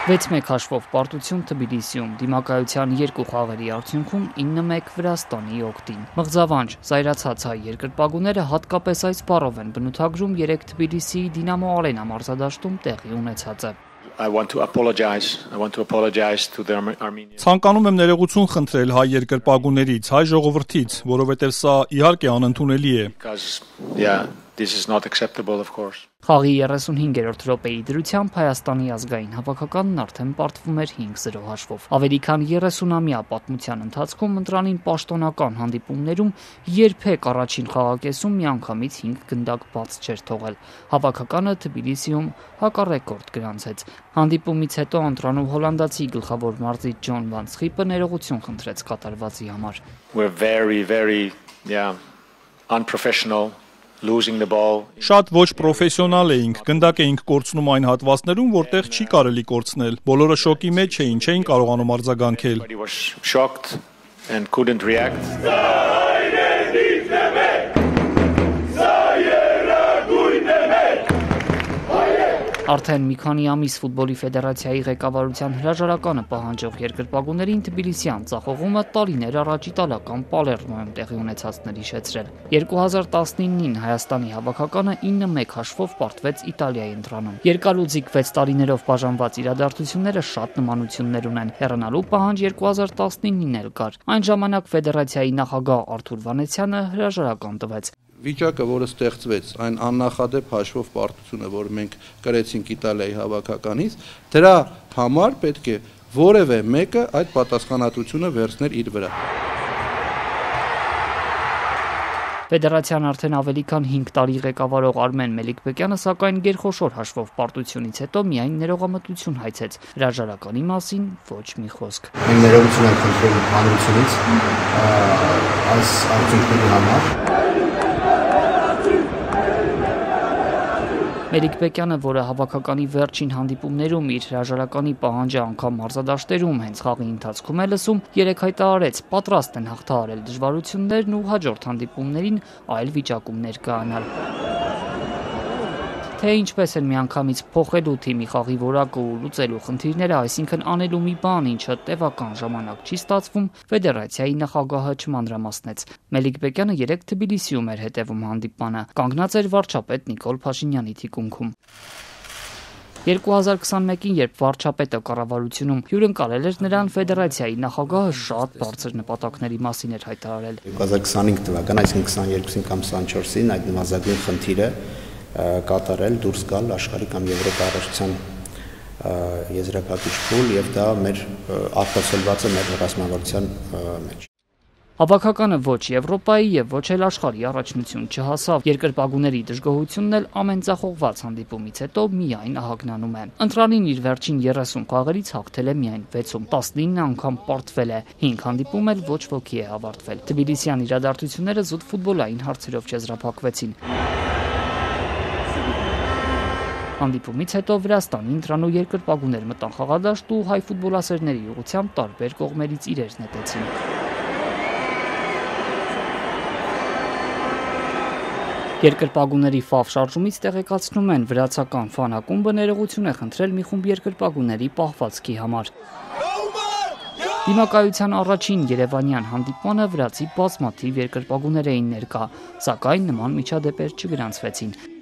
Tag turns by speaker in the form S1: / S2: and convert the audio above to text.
S1: 6-1 հաշվով պարտություն Թբիլիսիում, դիմակայության 2 խաղերի արդյունքում 9-1 Վրաստանի օգտին։ Մղձավանջ զայրացած հայ երկրպագուները հատկապես այս բառով են բնութագրում 3 Թբիլիսիի Դինամո Արենա մարզադաշտում տեղի ունեցածը։
S2: Ցանկանում եմ ներողություն խնդրել հայ երկրպագուներից, հայ ժողովրդից, որովհետև սա իհարկե անընդունելի է։
S1: Խաղի 35-րդ րոպեի դրությամբ Հայաստանի ազգային հավաքականն արդեն պարտվում էր 5-0 հաշվով։ Ավելի քան 30-ամյա պատմության ընթացքում ընտրանին պաշտոնական հանդիպումներում երբեք առաջին խաղակեսում միանգամից 5 գնդակ բաց չէր թողել։ Հավաքականը Թբիլիսիում հակառեկորդ գրանցեց։ Հանդիպումից հետո ընտրանու հոլանդացի գլխավոր մարզիչ Ջոն Վան Սխիպը ներողություն խնդրեց կատարվածի համար։
S2: Շատ ոչ պրոֆեսիոնալ էինք, գնդակ էինք կորցնում այն հատվածներում, որտեղ չի կարելի կորցնել։ Բոլորը շոկի մեջ էին, չէին կարողանում արձագանքել։
S1: Արդեն մի քանի ամիս ֆուտբոլի ֆեդերացիայի ղեկավարության հրաժարականը պահանջող երկրպագուներին Թբիլիսյան ծախողումը տարիներ առաջ իտալական Պալերմոյում տեղի ունեցածն հիշեցրել։ 2019-ին Հայաստանի հավաքականը 9-1 հաշվով պարտվեց Իտալիայի ընտրանում։ Երկալուծիկ 6 տարիներով բաժանված իրադարձությունները շատ նմանություններ ունեն։ Հեռանալու պահանջ 2019-ին էլ կար։ Այն ժամանակ ֆեդերացիայի նախագահ Արթուր Վանեցյանը հրաժարական տվեց։
S3: Վիճակը, որը ստեղծվեց, այն աննախադեպ հաշվով պարտությունը, որ մենք կրեցինք Իտալիայի հավաքականից, դրա համար պետք է որևէ մեկը այդ պատասխանատվությունը վերցներ իր վրա։
S1: Ֆեդերացիան արդեն ավելի քան 5 տարի ղեկավարող Արմեն Մելիք-Բեկյանը սակայն գերխոշոր հաշվով պարտությունից հետո միայն ներողամտություն հայցեց։ Հրաժարականի մասին ոչ մի խոսք։
S4: Մենք ներողություն ենք խնդրում հանրությունից այս արդյունքների համար։
S1: Մելիք-Բեկյանը, որը հավաքականի վերջին հանդիպումներում իր հրաժարականի պահանջը անգամ մարզադաշտերում հենց խաղի ընթացքում է լսում, երեկ հայտարարեց պատրաստ են հաղթահարել դժվարություններն ու հաջորդ հանդիպումներին այլ վիճակում ներկայանալ։ Թե ինչպես են միանգամից փոխելու թիմի խաղի որակը ու լուծելու խնդիրները, այսինքն անելու մի բան, ինչը տևական ժամանակ չի ստացվում, ֆեդերացիայի նախագահը չմանրամասնեց։ Մելիք-Բեկյանը երեկ Թբիլիսիում էր հետևում հանդիպմանը, կանգնած էր վարչապետ Նիկոլ Փաշինյանի թիկունքում։ 2021-ին, երբ վարչապետը կառավարությունում հյուրընկալել էր նրան, ֆեդերացիայի նախագահը շատ բարձր նպատակների մասին էր հայտարարել։
S4: 2025 թվական, այսինքն 22-ին կամ 24-ին այդ նվազագույն խնդիրը կատարել, դուրս գալ աշխարհի կամ Եվրոպա առաջության եզրափակիչ փուլ եւ դա մեր արտացոլված է մեր ռազմավարության մեջ։
S1: Հավաքականը ոչ Եվրոպայի եւ ոչ էլ աշխարհի առաջնություն չհասավ։ Երկրպագուների դժգոհությունն էլ ամեն ծախողված հանդիպումից հետո միայն ահագնանում է։ Ընտրանին իր վերջին 30 խաղերից հաղթել է միայն 6-ում, 19 անգամ պարտվել է, 5 հանդիպում էլ ոչ ոքի է ավարտվել։ Թբիլիսյան իրադարձությունները զուտ ֆուտբոլային հարցերով չեզրափակվեցին։ Հանդիպումից հետո Վրաստանի ընտրանու երկրպագուներ մտան խաղադաշտ ու հայ ֆուտբոլասերների ուղղությամբ տարբեր կողմերից իրեր նետեցին։ Երկրպագուների ֆավ շարժումից տեղեկացնում են, վրացական ֆան ակումբը ներողություն է խնդրել մի խումբ երկրպագուների պահվածքի համար։ Դիմակայության առաջին երևանյան հանդիպմանը վրացի բազմաթիվ երկրպագուներ էին ներկա, սակայն նման միջադեպեր չգրանցվեցին։